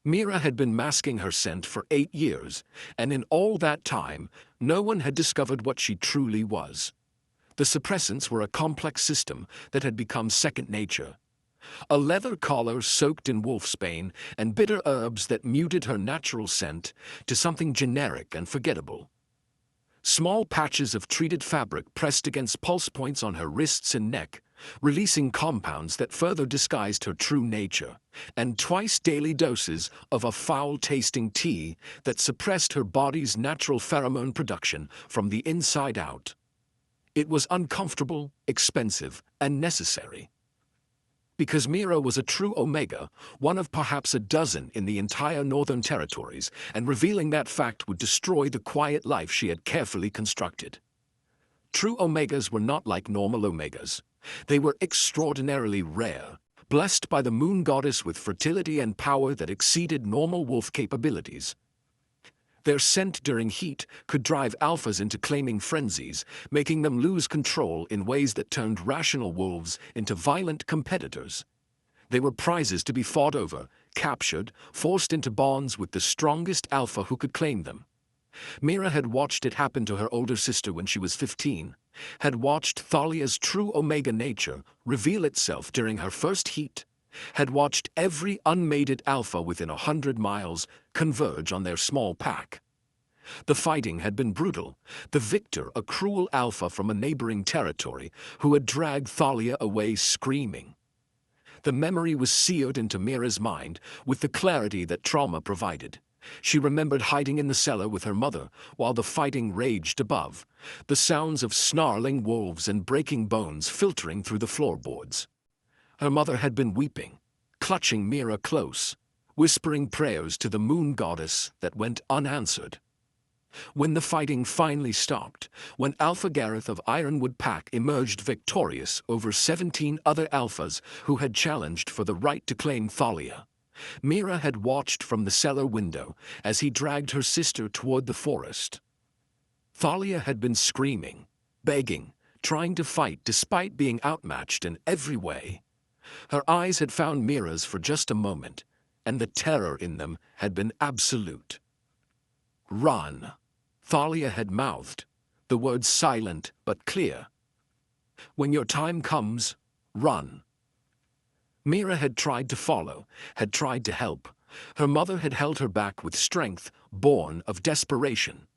Meera had been masking her scent for 8 years, and in all that time, no one had discovered what she truly was. The suppressants were a complex system that had become second nature. A leather collar soaked in wolfsbane and bitter herbs that muted her natural scent to something generic and forgettable. Small patches of treated fabric pressed against pulse points on her wrists and neck, releasing compounds that further disguised her true nature, and twice daily doses of a foul-tasting tea that suppressed her body's natural pheromone production from the inside out. It was uncomfortable, expensive, and necessary. Because Meera was a true Omega, one of perhaps a dozen in the entire Northern Territories, and revealing that fact would destroy the quiet life she had carefully constructed. True Omegas were not like normal Omegas. They were extraordinarily rare, blessed by the moon goddess with fertility and power that exceeded normal wolf capabilities. Their scent during heat could drive alphas into claiming frenzies, making them lose control in ways that turned rational wolves into violent competitors. They were prizes to be fought over, captured, forced into bonds with the strongest alpha who could claim them. Meera had watched it happen to her older sister when she was 15, had watched Thalia's true Omega nature reveal itself during her first heat, had watched every unmated alpha within 100 miles converge on their small pack. The fighting had been brutal, the victor a cruel alpha from a neighboring territory who had dragged Thalia away screaming. The memory was seared into Meera's mind with the clarity that trauma provided. She remembered hiding in the cellar with her mother while the fighting raged above, the sounds of snarling wolves and breaking bones filtering through the floorboards. Her mother had been weeping, clutching Meera close, whispering prayers to the moon goddess that went unanswered. When the fighting finally stopped, when Alpha Gareth of Ironwood Pack emerged victorious over 17 other alphas who had challenged for the right to claim Thalia, Meera had watched from the cellar window as he dragged her sister toward the forest. Thalia had been screaming, begging, trying to fight despite being outmatched in every way. Her eyes had found Meera's for just a moment, and the terror in them had been absolute. "Run," Thalia had mouthed, the words silent but clear. "When your time comes, run." Meera had tried to follow, had tried to help. Her mother had held her back with strength born of desperation.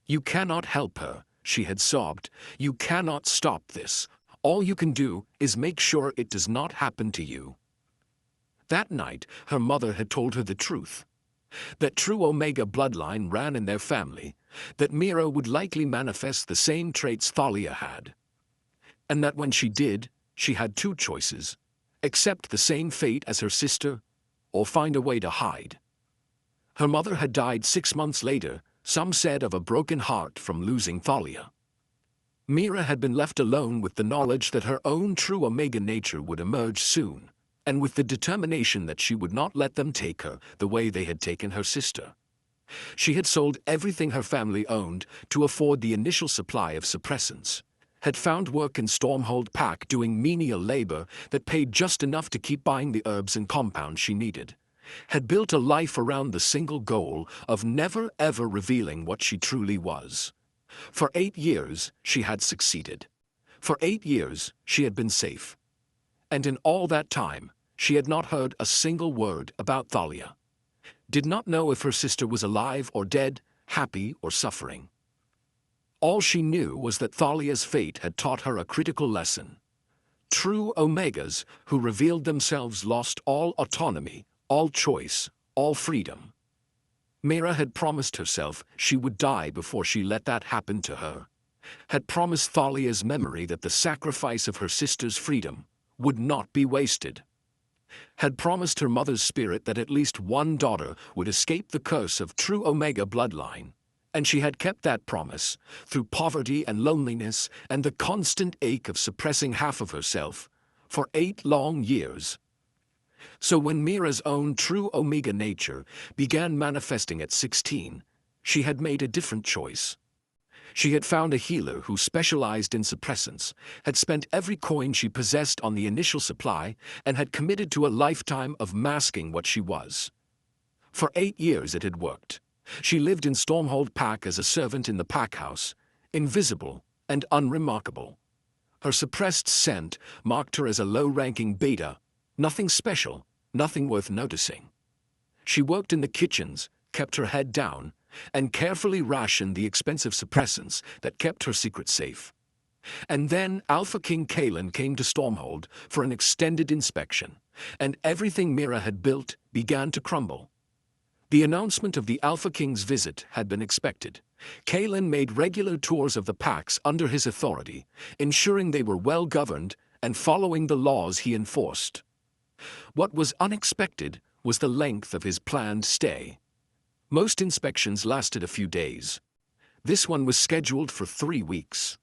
"You cannot help her," she had sobbed. "You cannot stop this. All you can do is make sure it does not happen to you." That night, her mother had told her the truth. That true Omega bloodline ran in their family, that Meera would likely manifest the same traits Thalia had. And that when she did, she had two choices: accept the same fate as her sister, or find a way to hide. Her mother had died 6 months later, some said of a broken heart from losing Thalia. Meera had been left alone with the knowledge that her own true Omega nature would emerge soon, and with the determination that she would not let them take her the way they had taken her sister. She had sold everything her family owned to afford the initial supply of suppressants, had found work in Stormhold Pack doing menial labor that paid just enough to keep buying the herbs and compounds she needed, had built a life around the single goal of never ever revealing what she truly was. For 8 years, she had succeeded. For 8 years, she had been safe. And in all that time, she had not heard a single word about Thalia. Did not know if her sister was alive or dead, happy or suffering. All she knew was that Thalia's fate had taught her a critical lesson. True Omegas who revealed themselves lost all autonomy, all choice, all freedom. Meera had promised herself she would die before she let that happen to her. Had promised Thalia's memory that the sacrifice of her sister's freedom would not be wasted. Had promised her mother's spirit that at least one daughter would escape the curse of true Omega bloodline. And she had kept that promise, through poverty and loneliness and the constant ache of suppressing half of herself, for 8 long years. So when Meera's own true Omega nature began manifesting at 16, she had made a different choice. She had found a healer who specialized in suppressants, had spent every coin she possessed on the initial supply, and had committed to a lifetime of masking what she was. For 8 years it had worked. She lived in Stormhold Pack as a servant in the pack house, invisible and unremarkable. Her suppressed scent marked her as a low-ranking beta, nothing special, nothing worth noticing. She worked in the kitchens, kept her head down, and carefully rationed the expensive suppressants that kept her secret safe. And then Alpha King Kalin came to Stormhold for an extended inspection, and everything Meera had built began to crumble. The announcement of the Alpha King's visit had been expected. Kalin made regular tours of the packs under his authority, ensuring they were well governed and following the laws he enforced. What was unexpected was the length of his planned stay. Most inspections lasted a few days. This one was scheduled for 3 weeks.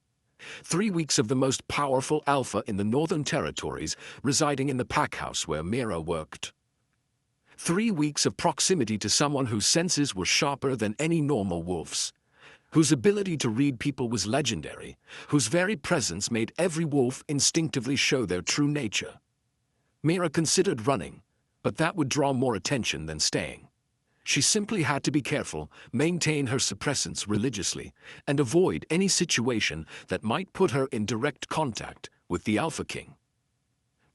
3 weeks of the most powerful Alpha in the Northern Territories residing in the pack house where Meera worked. 3 weeks of proximity to someone whose senses were sharper than any normal wolf's, whose ability to read people was legendary, whose very presence made every wolf instinctively show their true nature. Meera considered running, but that would draw more attention than staying. She simply had to be careful, maintain her suppressants religiously, and avoid any situation that might put her in direct contact with the Alpha King.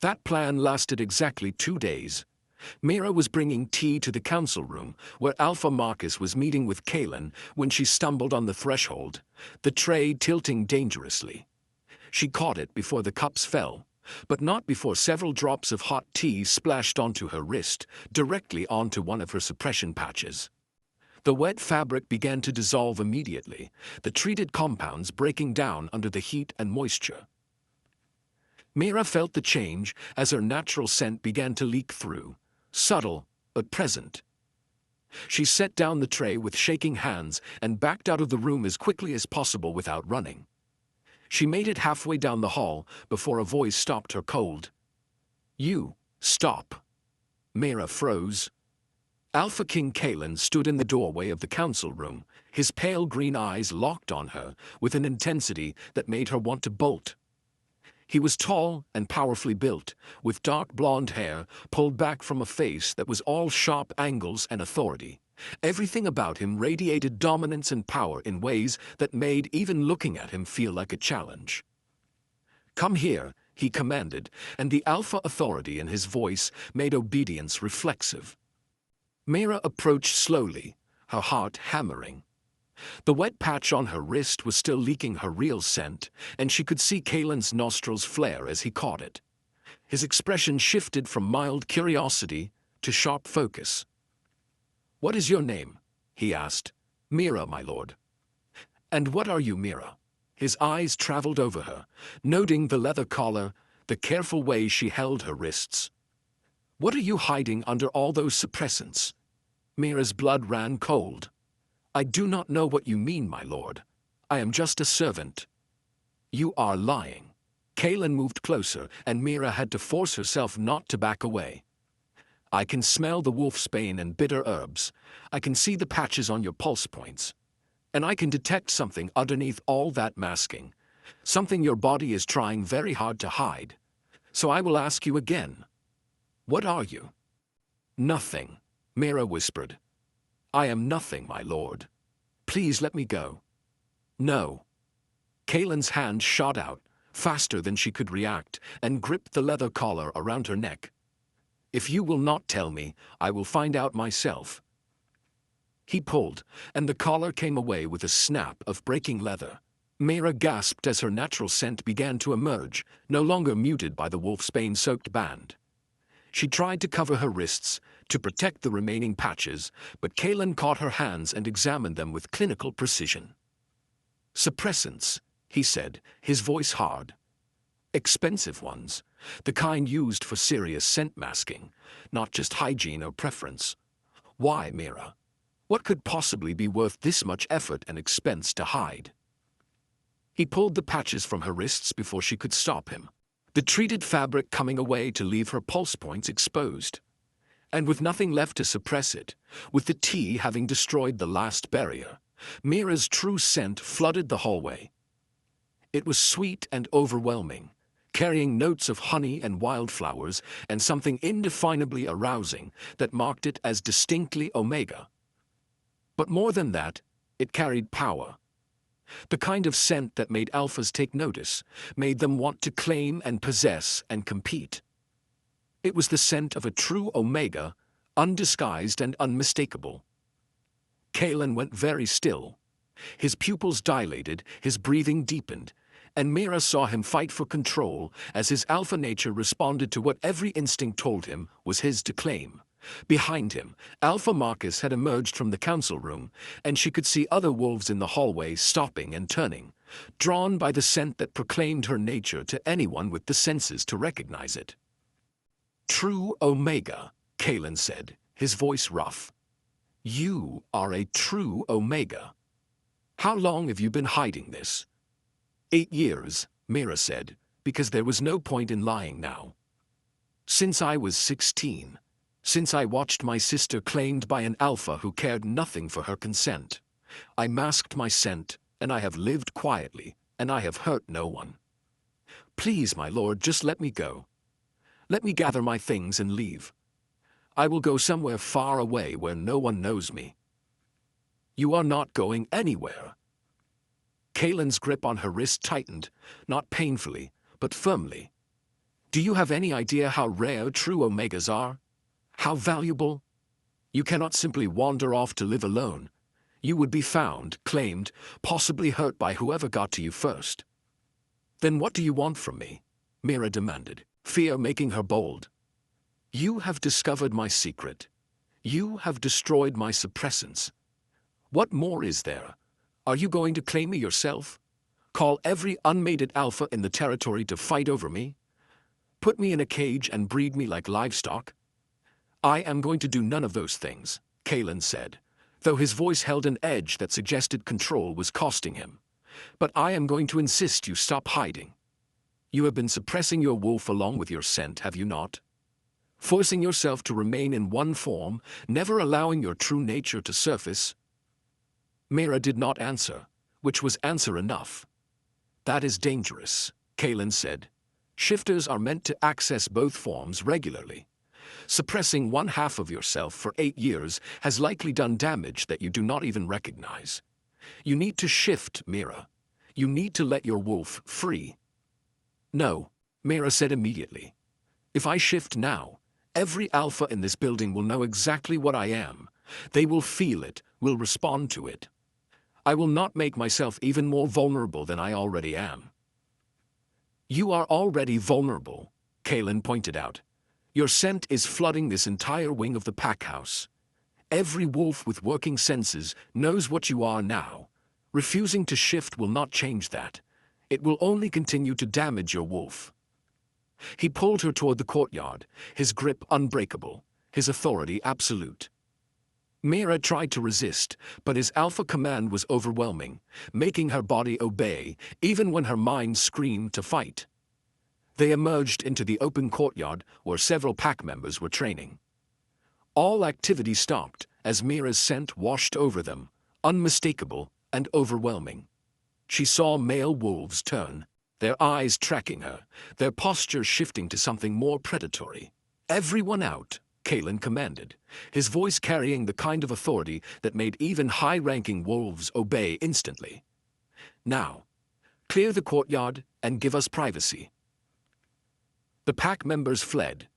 That plan lasted exactly 2 days. Meera was bringing tea to the council room, where Alpha Marcus was meeting with Kalin, when she stumbled on the threshold, the tray tilting dangerously. She caught it before the cups fell, but not before several drops of hot tea splashed onto her wrist, directly onto one of her suppression patches. The wet fabric began to dissolve immediately, the treated compounds breaking down under the heat and moisture. Meera felt the change as her natural scent began to leak through, subtle but present. She set down the tray with shaking hands and backed out of the room as quickly as possible without running. She made it halfway down the hall before a voice stopped her cold. "You, stop." Meera froze. Alpha King Kalin stood in the doorway of the council room, his pale green eyes locked on her with an intensity that made her want to bolt. He was tall and powerfully built, with dark blonde hair pulled back from a face that was all sharp angles and authority. Everything about him radiated dominance and power in ways that made even looking at him feel like a challenge. "Come here," he commanded, and the alpha authority in his voice made obedience reflexive. Meera approached slowly, her heart hammering. The wet patch on her wrist was still leaking her real scent, and she could see Kalin's nostrils flare as he caught it. His expression shifted from mild curiosity to sharp focus. "What is your name?" he asked. "Meera, my lord." "And what are you, Meera?" His eyes traveled over her, noting the leather collar, the careful way she held her wrists. "What are you hiding under all those suppressants?" Meera's blood ran cold. "I do not know what you mean, my lord. I am just a servant." "You are lying." Kalin moved closer, and Meera had to force herself not to back away. "I can smell the wolf's bane and bitter herbs. I can see the patches on your pulse points. And I can detect something underneath all that masking, something your body is trying very hard to hide. So I will ask you again. What are you?" "Nothing," Meera whispered. "I am nothing, my lord. Please let me go." "No." Kalin's hand shot out, faster than she could react, and gripped the leather collar around her neck. "If you will not tell me, I will find out myself." He pulled, and the collar came away with a snap of breaking leather. Meera gasped as her natural scent began to emerge, no longer muted by the wolf's bane-soaked band. She tried to cover her wrists, to protect the remaining patches, but Kalin caught her hands and examined them with clinical precision. "Suppressants," he said, his voice hard. "Expensive ones, the kind used for serious scent masking, not just hygiene or preference. Why, Meera? What could possibly be worth this much effort and expense to hide?" He pulled the patches from her wrists before she could stop him, the treated fabric coming away to leave her pulse points exposed. And with nothing left to suppress it, with the tea having destroyed the last barrier, Meera's true scent flooded the hallway. It was sweet and overwhelming, carrying notes of honey and wildflowers and something indefinably arousing that marked it as distinctly Omega. But more than that, it carried power. The kind of scent that made alphas take notice, made them want to claim and possess and compete. It was the scent of a true Omega, undisguised and unmistakable. Kalin went very still. His pupils dilated, his breathing deepened, and Meera saw him fight for control as his alpha nature responded to what every instinct told him was his to claim. Behind him, Alpha Marcus had emerged from the council room, and she could see other wolves in the hallway stopping and turning, drawn by the scent that proclaimed her nature to anyone with the senses to recognize it. "True Omega," Kalin said, his voice rough. "You are a true Omega. How long have you been hiding this?" 8 years, Meera said, because there was no point in lying now. "Since I was 16. Since I watched my sister claimed by an alpha who cared nothing for her consent. I masked my scent, and I have lived quietly, and I have hurt no one. Please, my lord, just let me go. Let me gather my things and leave. I will go somewhere far away where no one knows me." "You are not going anywhere." Kalin's grip on her wrist tightened, not painfully, but firmly. "Do you have any idea how rare true Omegas are? How valuable? You cannot simply wander off to live alone. You would be found, claimed, possibly hurt by whoever got to you first." "Then what do you want from me?" Meera demanded, fear making her bold. "You have discovered my secret. You have destroyed my suppressants. What more is there? Are you going to claim me yourself? Call every unmated alpha in the territory to fight over me? Put me in a cage and breed me like livestock?" "I am going to do none of those things," Kalin said, though his voice held an edge that suggested control was costing him. "But I am going to insist you stop hiding. You have been suppressing your wolf along with your scent, have you not? Forcing yourself to remain in one form, never allowing your true nature to surface." Meera did not answer, which was answer enough. "That is dangerous," Kalin said. "Shifters are meant to access both forms regularly. Suppressing one half of yourself for 8 years has likely done damage that you do not even recognize. You need to shift, Meera. You need to let your wolf free." "No," Meera said immediately. "If I shift now, every alpha in this building will know exactly what I am. They will feel it, will respond to it. I will not make myself even more vulnerable than I already am." "You are already vulnerable," Kalin pointed out. "Your scent is flooding this entire wing of the pack house. Every wolf with working senses knows what you are now. Refusing to shift will not change that. It will only continue to damage your wolf." He pulled her toward the courtyard, his grip unbreakable, his authority absolute. Meera tried to resist, but his alpha command was overwhelming, making her body obey, even when her mind screamed to fight. They emerged into the open courtyard where several pack members were training. All activity stopped as Meera's scent washed over them, unmistakable and overwhelming. She saw male wolves turn, their eyes tracking her, their posture shifting to something more predatory. "Everyone out," Kalin commanded, his voice carrying the kind of authority that made even high-ranking wolves obey instantly. "Now, clear the courtyard and give us privacy." The pack members fled,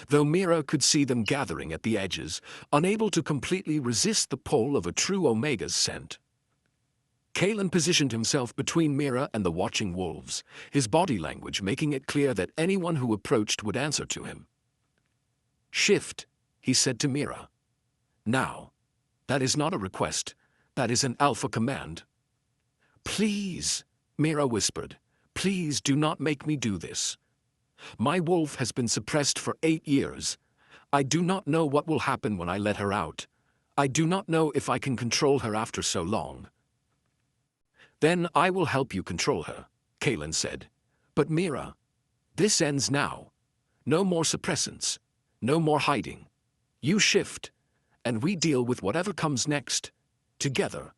though Meera could see them gathering at the edges, unable to completely resist the pull of a true Omega's scent. Kalin positioned himself between Meera and the watching wolves, his body language making it clear that anyone who approached would answer to him. "Shift," he said to Meera. "Now. That is not a request. That is an alpha command." "Please," Meera whispered. "Please do not make me do this. My wolf has been suppressed for 8 years. I do not know what will happen when I let her out. I do not know if I can control her after so long." "Then I will help you control her," Kalin said. "But Meera, this ends now. No more suppressants. No more hiding. You shift, and we deal with whatever comes next, together."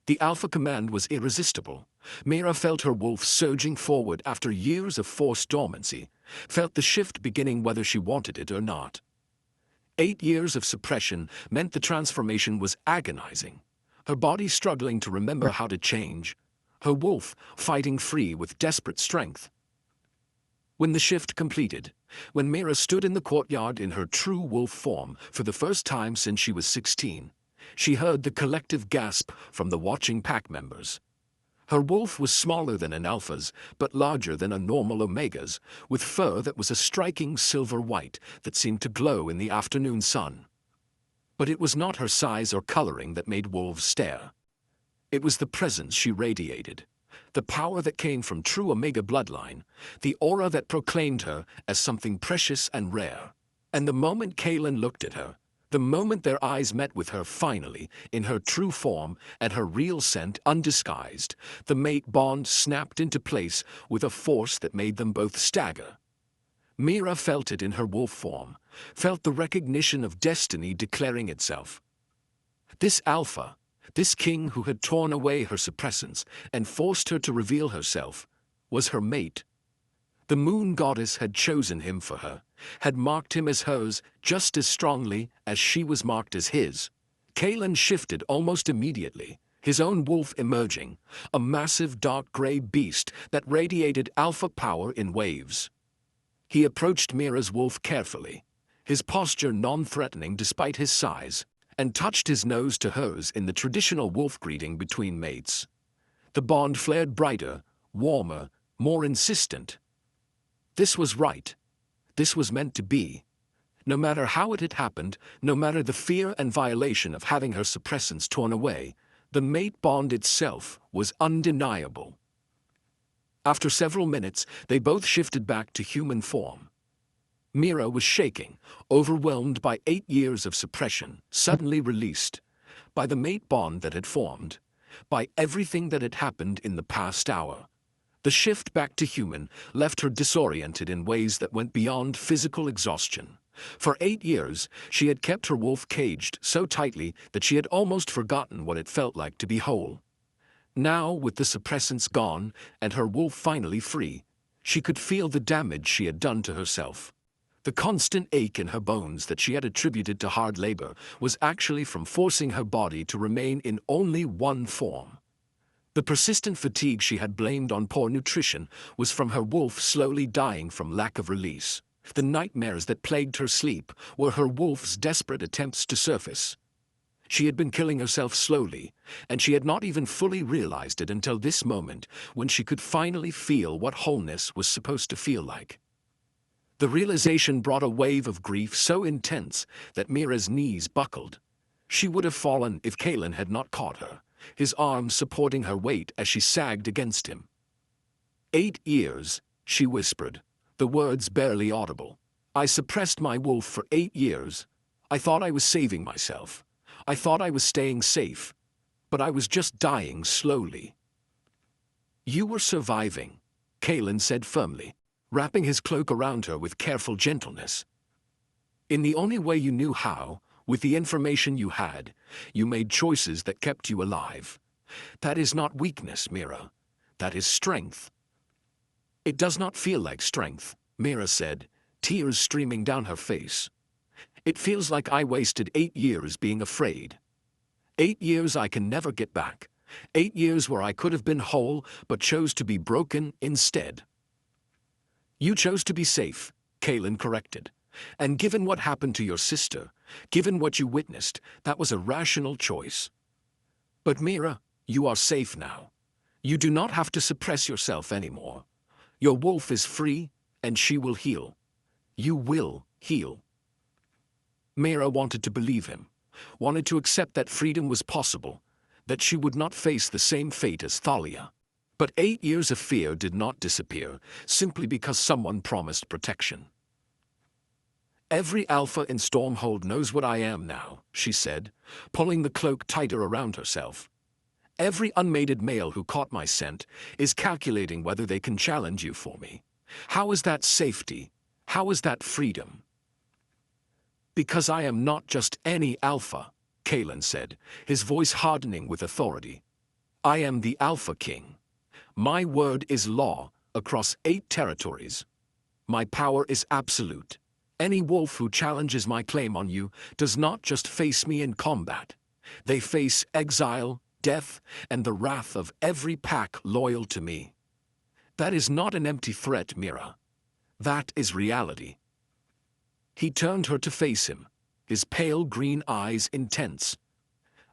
The alpha command was irresistible, Meera felt her wolf surging forward after years of forced dormancy, felt the shift beginning whether she wanted it or not. 8 years of suppression meant the transformation was agonizing, her body struggling to remember how to change, her wolf fighting free with desperate strength. When the shift completed, when Meera stood in the courtyard in her true wolf form for the first time since she was 16, she heard the collective gasp from the watching pack members. Her wolf was smaller than an alpha's, but larger than a normal omega's, with fur that was a striking silver white that seemed to glow in the afternoon sun. But it was not her size or coloring that made wolves stare. It was the presence she radiated, the power that came from true omega bloodline, the aura that proclaimed her as something precious and rare. And the moment Kalin looked at her, the moment their eyes met with her finally, in her true form and her real scent undisguised, the mate bond snapped into place with a force that made them both stagger. Meera felt it in her wolf form, felt the recognition of destiny declaring itself. This alpha, this king who had torn away her suppressants and forced her to reveal herself, was her mate. The moon goddess had chosen him for her, had marked him as hers just as strongly as she was marked as his. Kalin shifted almost immediately, his own wolf emerging, a massive dark gray beast that radiated alpha power in waves. He approached Meera's wolf carefully, his posture non-threatening despite his size, and touched his nose to hers in the traditional wolf greeting between mates. The bond flared brighter, warmer, more insistent. This was right. This was meant to be. No matter how it had happened, no matter the fear and violation of having her suppressants torn away, the mate bond itself was undeniable. After several minutes, they both shifted back to human form. Meera was shaking, overwhelmed by 8 years of suppression, suddenly released, by the mate bond that had formed, by everything that had happened in the past hour. The shift back to human left her disoriented in ways that went beyond physical exhaustion. For 8 years, she had kept her wolf caged so tightly that she had almost forgotten what it felt like to be whole. Now, with the suppressants gone and her wolf finally free, she could feel the damage she had done to herself. The constant ache in her bones that she had attributed to hard labor was actually from forcing her body to remain in only one form. The persistent fatigue she had blamed on poor nutrition was from her wolf slowly dying from lack of release. The nightmares that plagued her sleep were her wolf's desperate attempts to surface. She had been killing herself slowly, and she had not even fully realized it until this moment when she could finally feel what wholeness was supposed to feel like. The realization brought a wave of grief so intense that Meera's knees buckled. She would have fallen if Kalin had not caught her, his arms supporting her weight as she sagged against him. 8 years, she whispered, the words barely audible. I suppressed my wolf for 8 years. I thought I was saving myself. I thought I was staying safe. But I was just dying slowly. You were surviving, Kalin said firmly, wrapping his cloak around her with careful gentleness. In the only way you knew how, with the information you had, you made choices that kept you alive. That is not weakness, Meera. That is strength. It does not feel like strength, Meera said, tears streaming down her face. It feels like I wasted 8 years being afraid. 8 years I can never get back. 8 years where I could have been whole but chose to be broken instead. You chose to be safe, Kalin corrected. And given what happened to your sister, given what you witnessed, that was a rational choice. But Meera, you are safe now. You do not have to suppress yourself anymore. Your wolf is free, and she will heal. You will heal. Meera wanted to believe him, wanted to accept that freedom was possible, that she would not face the same fate as Thalia. But 8 years of fear did not disappear simply because someone promised protection. Every alpha in Stormhold knows what I am now, she said, pulling the cloak tighter around herself. Every unmated male who caught my scent is calculating whether they can challenge you for me. How is that safety? How is that freedom? Because I am not just any alpha, Kalin said, his voice hardening with authority. I am the Alpha King. My word is law across 8 territories. My power is absolute. Any wolf who challenges my claim on you does not just face me in combat. They face exile, death, and the wrath of every pack loyal to me. That is not an empty threat, Meera. That is reality. He turned her to face him, his pale green eyes intense.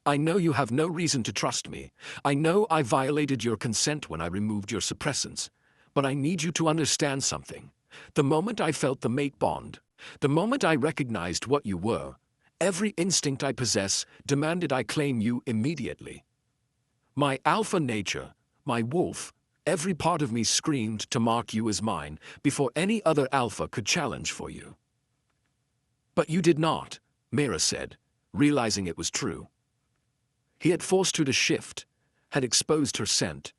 I know you have no reason to trust me. I know I violated your consent when I removed your suppressants. But I need you to understand something. The moment I felt the mate bond, the moment I recognized what you were, every instinct I possess demanded I claim you immediately. My alpha nature, my wolf, every part of me screamed to mark you as mine before any other alpha could challenge for you. But you did not, Meera said, realizing it was true. He had forced her to shift, had exposed her scent.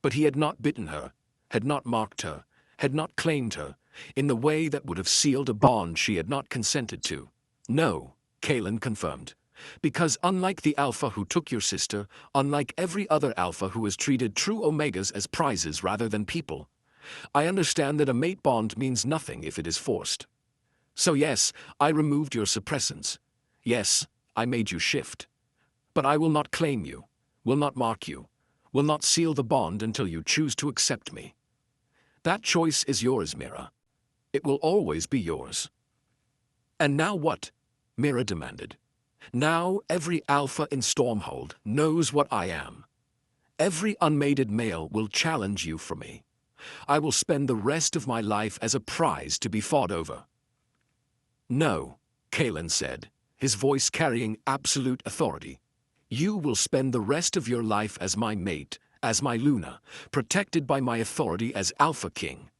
But he had not bitten her, had not marked her, had not claimed her, in the way that would have sealed a bond she had not consented to. No, Kalin confirmed. Because unlike the alpha who took your sister, unlike every other alpha who has treated true omegas as prizes rather than people, I understand that a mate bond means nothing if it is forced. So yes, I removed your suppressants. Yes, I made you shift. But I will not claim you, will not mark you, will not seal the bond until you choose to accept me. That choice is yours, Meera. It will always be yours. And now what? Meera demanded. Now every alpha in Stormhold knows what I am. Every unmated male will challenge you for me. I will spend the rest of my life as a prize to be fought over. No, Kalin said, his voice carrying absolute authority. You will spend the rest of your life as my mate, as my Luna, protected by my authority as Alpha King.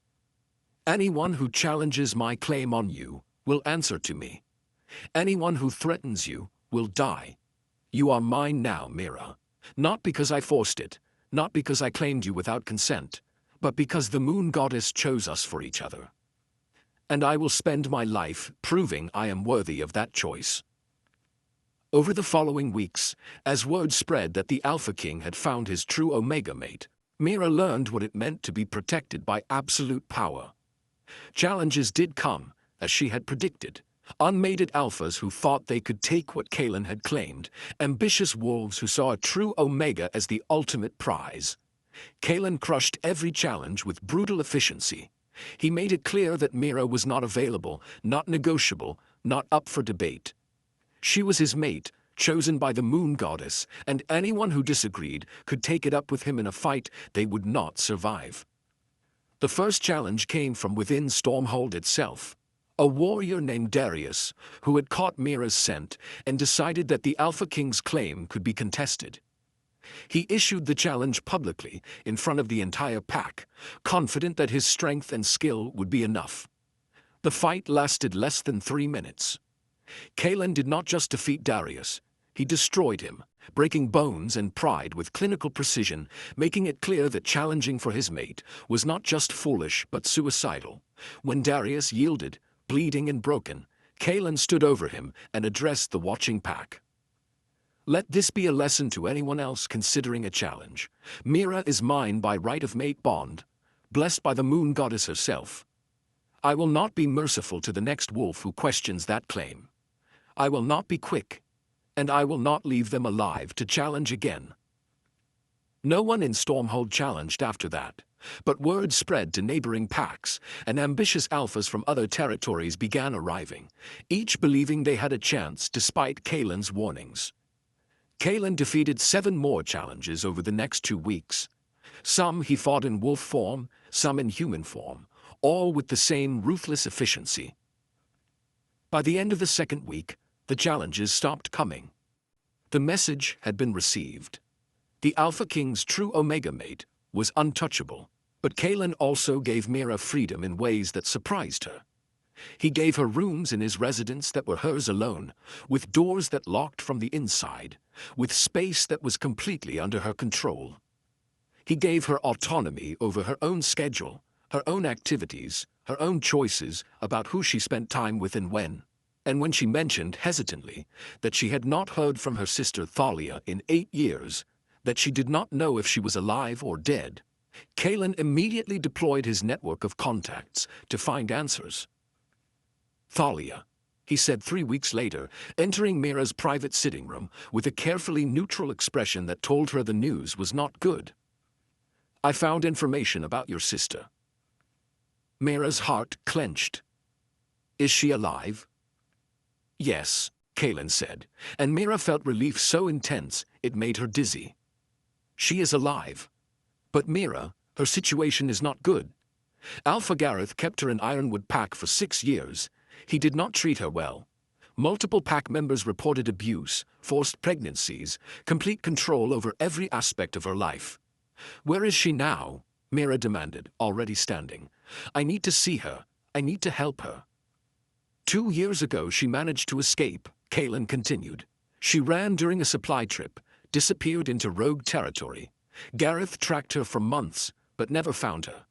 Anyone who challenges my claim on you will answer to me. Anyone who threatens you will die. You are mine now, Meera. Not because I forced it, not because I claimed you without consent, but because the moon goddess chose us for each other. And I will spend my life proving I am worthy of that choice. Over the following weeks, as word spread that the Alpha King had found his true Omega mate, Meera learned what it meant to be protected by absolute power. Challenges did come, as she had predicted. Unmated alphas who thought they could take what Kalin had claimed, ambitious wolves who saw a true Omega as the ultimate prize. Kalin crushed every challenge with brutal efficiency. He made it clear that Meera was not available, not negotiable, not up for debate. She was his mate, chosen by the moon goddess, and anyone who disagreed could take it up with him in a fight they would not survive. The first challenge came from within Stormhold itself. A warrior named Darius, who had caught Meera's scent and decided that the Alpha King's claim could be contested. He issued the challenge publicly in front of the entire pack, confident that his strength and skill would be enough. The fight lasted less than 3 minutes. Kalin did not just defeat Darius, he destroyed him, breaking bones and pride with clinical precision, making it clear that challenging for his mate was not just foolish but suicidal. When Darius yielded, bleeding and broken, Kalin stood over him and addressed the watching pack. Let this be a lesson to anyone else considering a challenge. Meera is mine by right of mate bond, blessed by the moon goddess herself. I will not be merciful to the next wolf who questions that claim. I will not be quick, and I will not leave them alive to challenge again. No one in Stormhold challenged after that, but word spread to neighboring packs, and ambitious alphas from other territories began arriving, each believing they had a chance despite Kalin's warnings. Kalin defeated 7 more challenges over the next 2 weeks. Some he fought in wolf form, some in human form, all with the same ruthless efficiency. By the end of the 2nd week, the challenges stopped coming. The message had been received. The Alpha King's true Omega mate was untouchable, but Kalin also gave Meera freedom in ways that surprised her. He gave her rooms in his residence that were hers alone, with doors that locked from the inside, with space that was completely under her control. He gave her autonomy over her own schedule, her own activities, her own choices about who she spent time with and when. And when she mentioned hesitantly that she had not heard from her sister Thalia in 8 years, that she did not know if she was alive or dead, Kalin immediately deployed his network of contacts to find answers. Thalia, he said 3 weeks later, entering Meera's private sitting room with a carefully neutral expression that told her the news was not good. I found information about your sister. Meera's heart clenched. Is she alive? Yes, Kalin said, and Meera felt relief so intense it made her dizzy. She is alive. But Meera, her situation is not good. Alpha Gareth kept her in Ironwood Pack for 6 years. He did not treat her well. Multiple pack members reported abuse, forced pregnancies, complete control over every aspect of her life. Where is she now? Meera demanded, already standing. I need to see her. I need to help her. 2 years ago she managed to escape, Kalin continued. She ran during a supply trip, disappeared into rogue territory. Gareth tracked her for months, but never found her.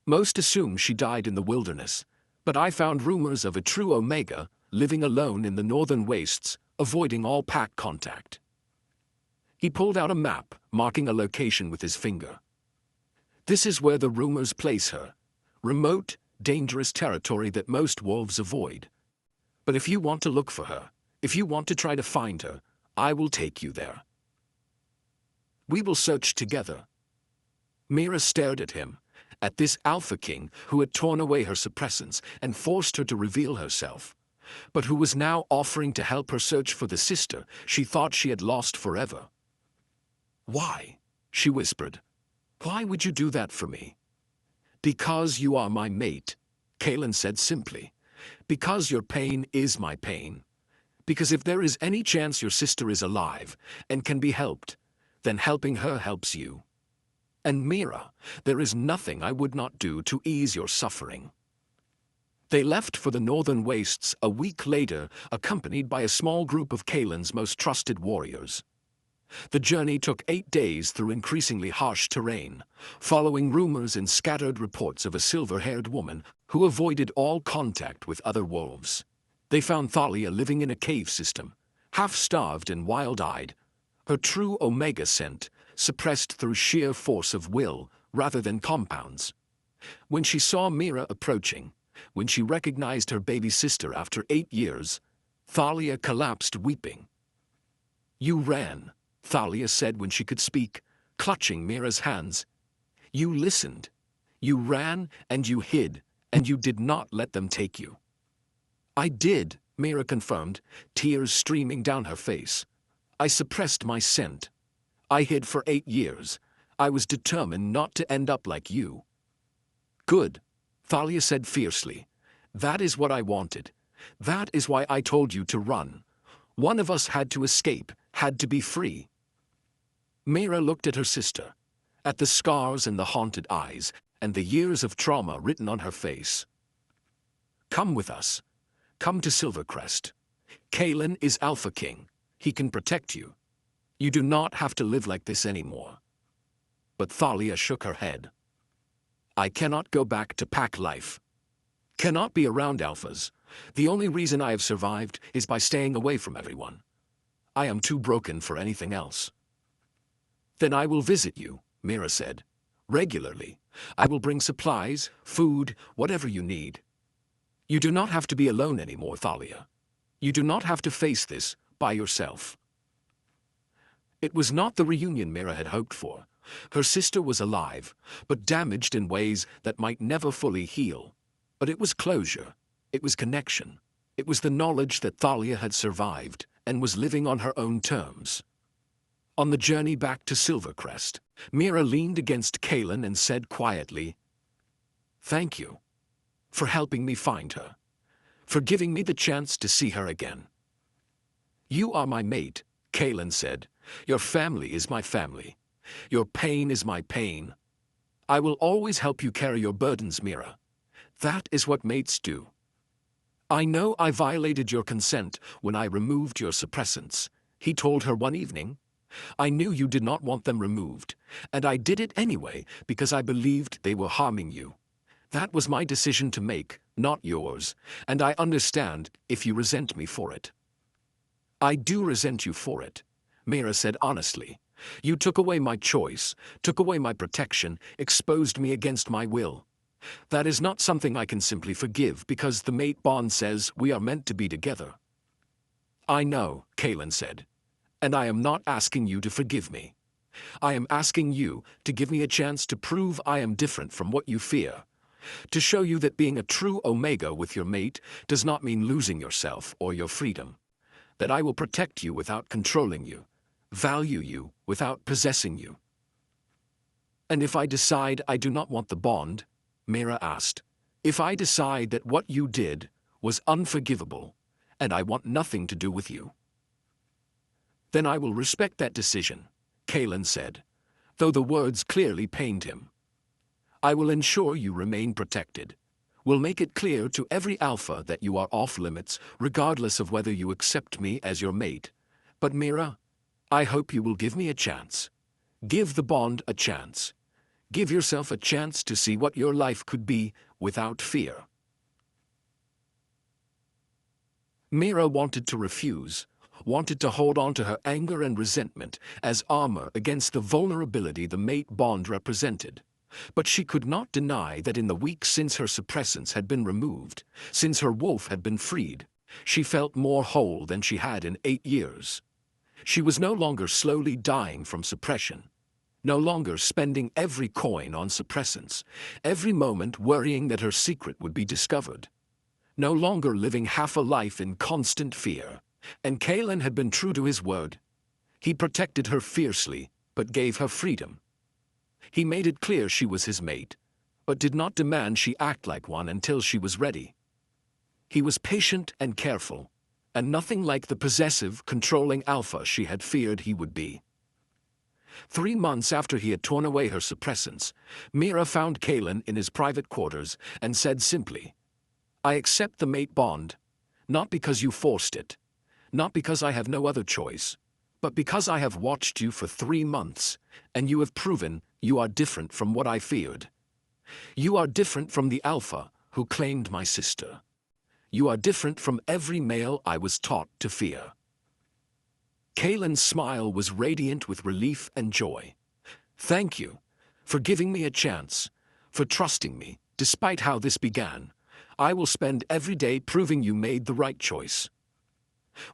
Most assume she died in the wilderness, but I found rumors of a true Omega living alone in the northern wastes, avoiding all pack contact. He pulled out a map, marking a location with his finger. This is where the rumors place her. Remote, dangerous territory that most wolves avoid. But if you want to look for her, if you want to try to find her, I will take you there. We will search together. Meera stared at him, at this Alpha King who had torn away her suppressants and forced her to reveal herself, but who was now offering to help her search for the sister she thought she had lost forever. Why? She whispered. Why would you do that for me? Because you are my mate, Kalin said simply. Because your pain is my pain. Because if there is any chance your sister is alive and can be helped, then helping her helps you. And Meera, there is nothing I would not do to ease your suffering. They left for the northern wastes a week later, accompanied by a small group of Kalin's most trusted warriors. The journey took 8 days through increasingly harsh terrain, following rumors and scattered reports of a silver-haired woman who avoided all contact with other wolves. They found Thalia living in a cave system, half-starved and wild-eyed, her true Omega scent suppressed through sheer force of will rather than compounds. When she saw Meera approaching, when she recognized her baby sister after 8 years, Thalia collapsed weeping. You ran, Thalia said when she could speak, clutching Meera's hands. You listened. You ran and you hid, and you did not let them take you. I did, Meera confirmed, tears streaming down her face. I suppressed my scent. I hid for 8 years. I was determined not to end up like you. Good, Thalia said fiercely. That is what I wanted. That is why I told you to run. One of us had to escape, had to be free. Meera looked at her sister, at the scars in the haunted eyes, and the years of trauma written on her face. Come with us. Come to Silvercrest. Kalin is Alpha King. He can protect you. You do not have to live like this anymore. But Thalia shook her head. I cannot go back to pack life. Cannot be around alphas. The only reason I have survived is by staying away from everyone. I am too broken for anything else. Then I will visit you, Meera said. Regularly. I will bring supplies, food, whatever you need. You do not have to be alone anymore, Thalia. You do not have to face this by yourself. It was not the reunion Meera had hoped for. Her sister was alive, but damaged in ways that might never fully heal. But it was closure. It was connection. It was the knowledge that Thalia had survived and was living on her own terms. On the journey back to Silvercrest, Meera leaned against Kalin and said quietly, Thank you for helping me find her, for giving me the chance to see her again. You are my mate, Kalin said. Your family is my family. Your pain is my pain. I will always help you carry your burdens, Meera. That is what mates do. I know I violated your consent when I removed your suppressants, he told her one evening. I knew you did not want them removed, and I did it anyway because I believed they were harming you. That was my decision to make, not yours, and I understand if you resent me for it. I do resent you for it, Meera said honestly, You took away my choice, took away my protection, exposed me against my will. That is not something I can simply forgive because the mate bond says we are meant to be together. I know, Kalin said, and I am not asking you to forgive me. I am asking you to give me a chance to prove I am different from what you fear. To show you that being a true Omega with your mate does not mean losing yourself or your freedom. That I will protect you without controlling you, value you without possessing you. And if I decide I do not want the bond, Meera asked, if I decide that what you did was unforgivable, and I want nothing to do with you, then I will respect that decision, Kalin said, though the words clearly pained him. I will ensure you remain protected. Will make it clear to every alpha that you are off limits, regardless of whether you accept me as your mate. But Meera, I hope you will give me a chance. Give the bond a chance. Give yourself a chance to see what your life could be without fear. Meera wanted to refuse, wanted to hold on to her anger and resentment as armor against the vulnerability the mate bond represented. But she could not deny that in the weeks since her suppressants had been removed, since her wolf had been freed, she felt more whole than she had in 8 years. She was no longer slowly dying from suppression, no longer spending every coin on suppressants, every moment worrying that her secret would be discovered, no longer living half a life in constant fear. And Kalin had been true to his word. He protected her fiercely, but gave her freedom. He made it clear she was his mate, but did not demand she act like one until she was ready. He was patient and careful, and nothing like the possessive, controlling alpha she had feared he would be. 3 months after he had torn away her suppressants, Meera found Kalin in his private quarters and said simply, I accept the mate bond, not because you forced it, not because I have no other choice, but because I have watched you for 3 months, and you have proven you are different from what I feared. You are different from the alpha who claimed my sister. You are different from every male I was taught to fear. Kalin's smile was radiant with relief and joy. Thank you for giving me a chance, for trusting me, despite how this began. I will spend every day proving you made the right choice.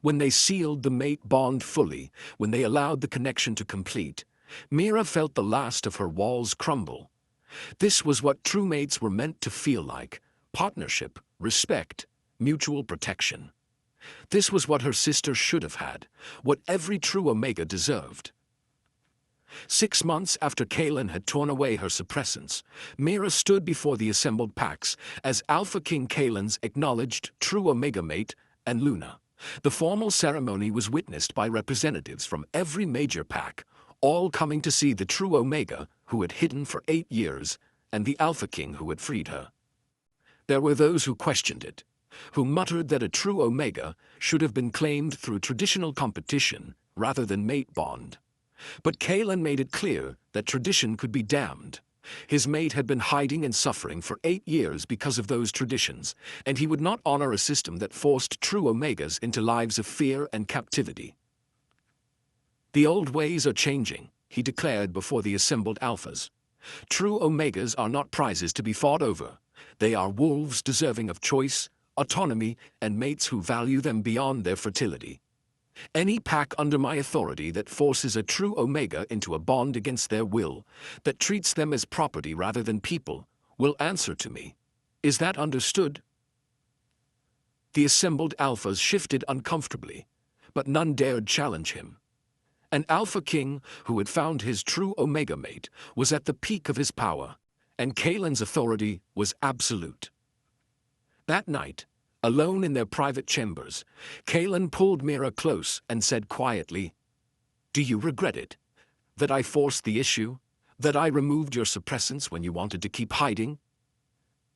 When they sealed the mate bond fully, when they allowed the connection to complete, Meera felt the last of her walls crumble. This was what true mates were meant to feel like: partnership, respect, mutual protection. This was what her sister should have had, what every true Omega deserved. 6 months after Kalin had torn away her suppressants, Meera stood before the assembled packs as Alpha King Kalin's acknowledged true Omega mate and Luna. The formal ceremony was witnessed by representatives from every major pack, all coming to see the true Omega who had hidden for 8 years and the Alpha King who had freed her. There were those who questioned it, who muttered that a true Omega should have been claimed through traditional competition rather than mate bond. But Kalin made it clear that tradition could be damned. His mate had been hiding and suffering for 8 years because of those traditions, and he would not honor a system that forced true Omegas into lives of fear and captivity. The old ways are changing, he declared before the assembled alphas. True Omegas are not prizes to be fought over. They are wolves deserving of choice, autonomy, and mates who value them beyond their fertility. Any pack under my authority that forces a true Omega into a bond against their will, that treats them as property rather than people, will answer to me. Is that understood? The assembled alphas shifted uncomfortably, but none dared challenge him. An Alpha King who had found his true Omega mate was at the peak of his power, and Kalin's authority was absolute. That night, alone in their private chambers, Kalin pulled Meera close and said quietly, "Do you regret it? That I forced the issue? That I removed your suppressants when you wanted to keep hiding?"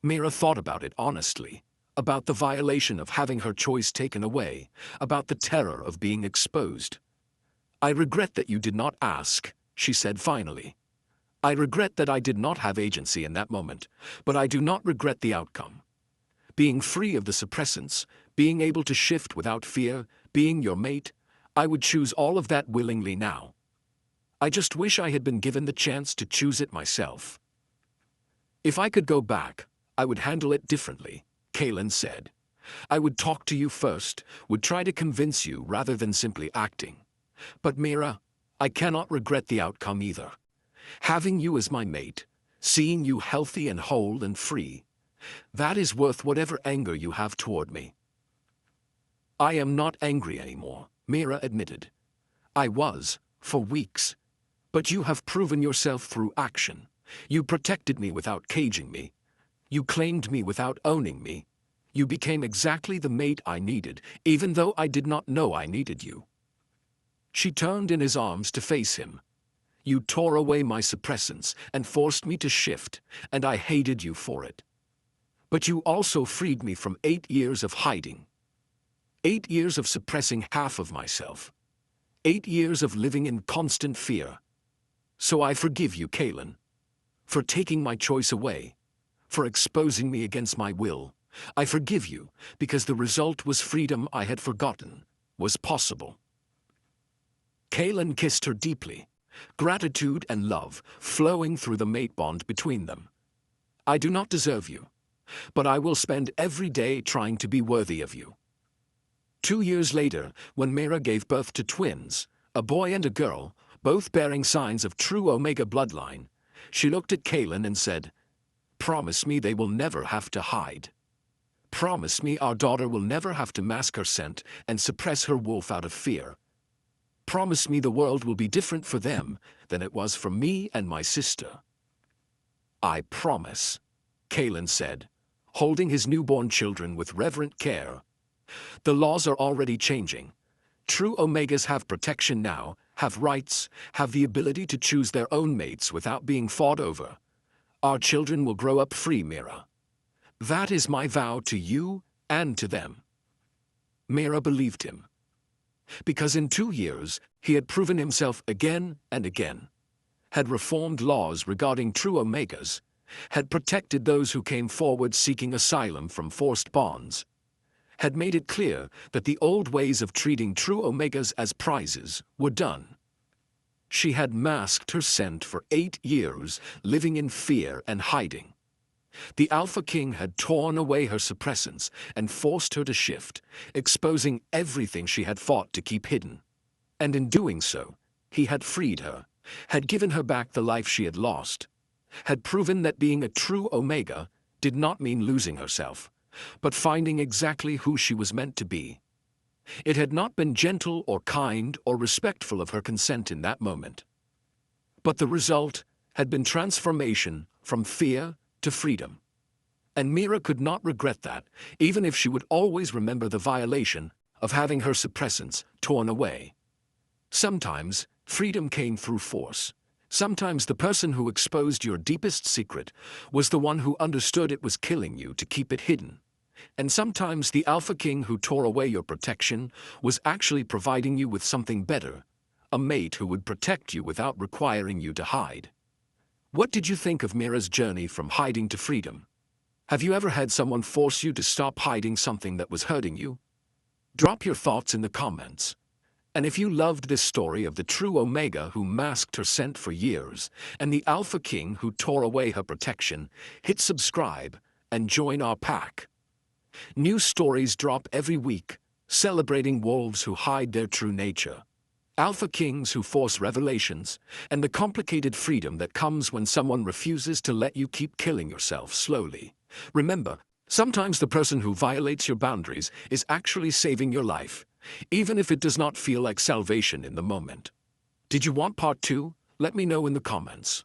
Meera thought about it honestly, about the violation of having her choice taken away, about the terror of being exposed. "I regret that you did not ask," she said finally. "I regret that I did not have agency in that moment, but I do not regret the outcome. Being free of the suppressants, being able to shift without fear, being your mate, I would choose all of that willingly now. I just wish I had been given the chance to choose it myself. If I could go back, I would handle it differently, Kalin said. I would talk to you first, would try to convince you rather than simply acting. But Meera, I cannot regret the outcome either. Having you as my mate, seeing you healthy and whole and free, that is worth whatever anger you have toward me. I am not angry anymore, Meera admitted. I was, for weeks. But you have proven yourself through action. You protected me without caging me. You claimed me without owning me. You became exactly the mate I needed, even though I did not know I needed you. She turned in his arms to face him. You tore away my suppressants and forced me to shift, and I hated you for it. But you also freed me from 8 years of hiding. 8 years of suppressing half of myself. 8 years of living in constant fear. So I forgive you, Kalin. For taking my choice away. For exposing me against my will. I forgive you, because the result was freedom I had forgotten was possible. Kalin kissed her deeply, gratitude and love flowing through the mate bond between them. I do not deserve you, but I will spend every day trying to be worthy of you. 2 years later, when Meera gave birth to twins, a boy and a girl, both bearing signs of true Omega bloodline, she looked at Kalin and said, "Promise me they will never have to hide. Promise me our daughter will never have to mask her scent and suppress her wolf out of fear. Promise me the world will be different for them than it was for me and my sister." "I promise," Kalin said, holding his newborn children with reverent care. "The laws are already changing. True Omegas have protection now, have rights, have the ability to choose their own mates without being fought over. Our children will grow up free, Meera. That is my vow to you and to them." Meera believed him. Because in 2 years, he had proven himself again and again, had reformed laws regarding true Omegas, had protected those who came forward seeking asylum from forced bonds, had made it clear that the old ways of treating true Omegas as prizes were done. She had masked her scent for 8 years, living in fear and hiding. The Alpha King had torn away her suppressants and forced her to shift, exposing everything she had fought to keep hidden. And in doing so, he had freed her, had given her back the life she had lost, had proven that being a true Omega did not mean losing herself, but finding exactly who she was meant to be. It had not been gentle or kind or respectful of her consent in that moment. But the result had been transformation from fear to freedom. And Meera could not regret that, even if she would always remember the violation of having her suppressants torn away. Sometimes, freedom came through force. Sometimes the person who exposed your deepest secret was the one who understood it was killing you to keep it hidden. And sometimes the Alpha King who tore away your protection was actually providing you with something better, a mate who would protect you without requiring you to hide. What did you think of Meera's journey from hiding to freedom? Have you ever had someone force you to stop hiding something that was hurting you? Drop your thoughts in the comments. And if you loved this story of the true Omega who masked her scent for years, and the Alpha King who tore away her protection, hit subscribe and join our pack. New stories drop every week, celebrating wolves who hide their true nature, Alpha Kings who force revelations, and the complicated freedom that comes when someone refuses to let you keep killing yourself slowly. Remember, sometimes the person who violates your boundaries is actually saving your life, even if it does not feel like salvation in the moment. Did you want part 2? Let me know in the comments.